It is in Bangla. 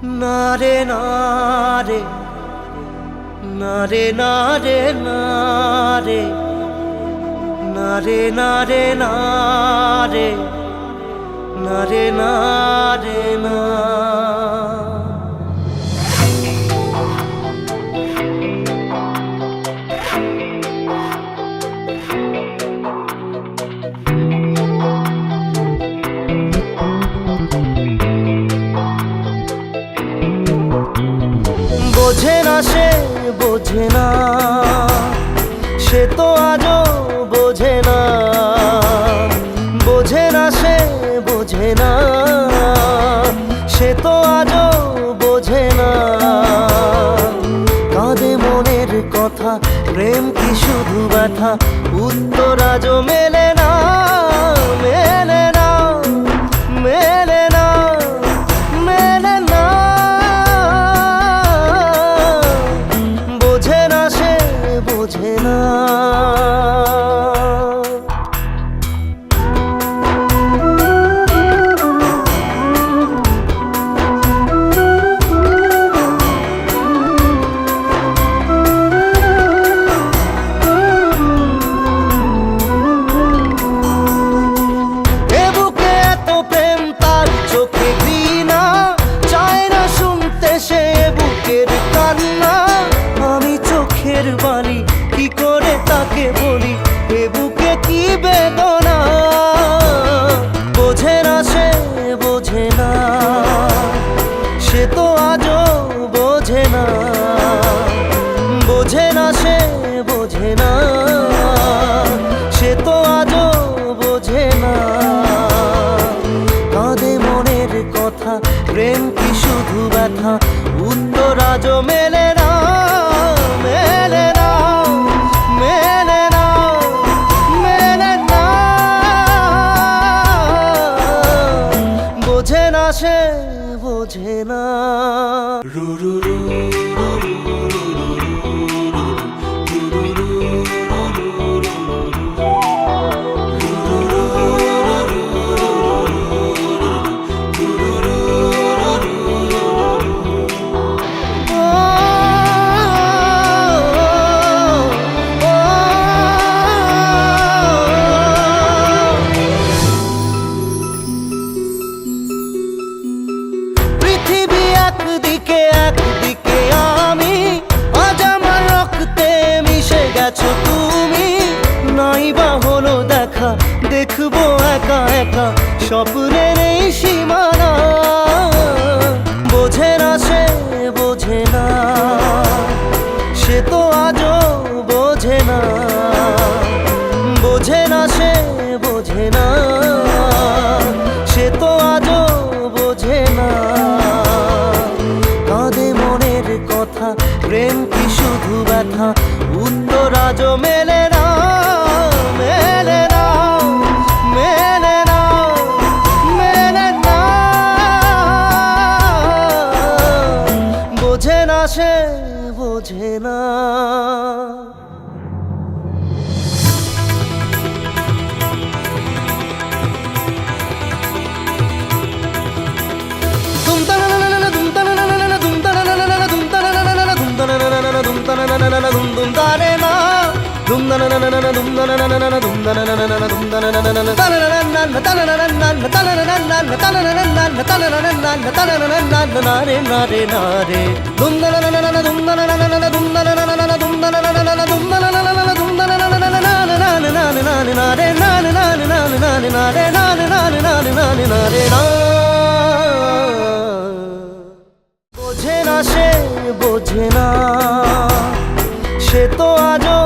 নারে নারে নারে নারে নারে নারে নারে নারে নারে নারে না বোঝে না সে বোঝে না, সে তো আজও বোঝে না। বোঝে না সে বোঝে না, সে তো আজও বোঝে না। কাঁদে মনের কথা, প্রেম কি শুধু ব্যথা, উত্তর আজও মেলে না, মেলে না, মেলে না, মেলে না। বোঝে না সে বোঝে না। বাণী কি করে তাকে বলি, এ বুকে কি বেদনা। বোঝে না সে বোঝে না, সে তো আজও বোঝে না। বোঝে না সে বোঝে না, সে তো আজও বোঝে না। কাঁদে মনের কথা, প্রেম কি শুধু ব্যথা, উত্তর আজও মেলে না, মেলে না, মেলে না, মেলে না। বোঝে না সে বোঝে না। একদিকে আমি, আজ আমার রক্তে মিশে গেছো তুমি। নাই বা হলো দেখা, দেখবো একা একা স্বপ্নের এই সীমানা। বোঝে না সে বোঝে না, সে তো আজও বোঝে না। বোঝে না সে বোঝে না, সে তো আজও বোঝে না। কাঁদে মনের কথা, প্রেম কি শুধু ব্যথা, উত্তর আজও মেলে না, মেলে না, মেলে না, মেলে না। বোঝে না সে বোঝে না। বোঝে না সে বোঝে না, সে তো আজও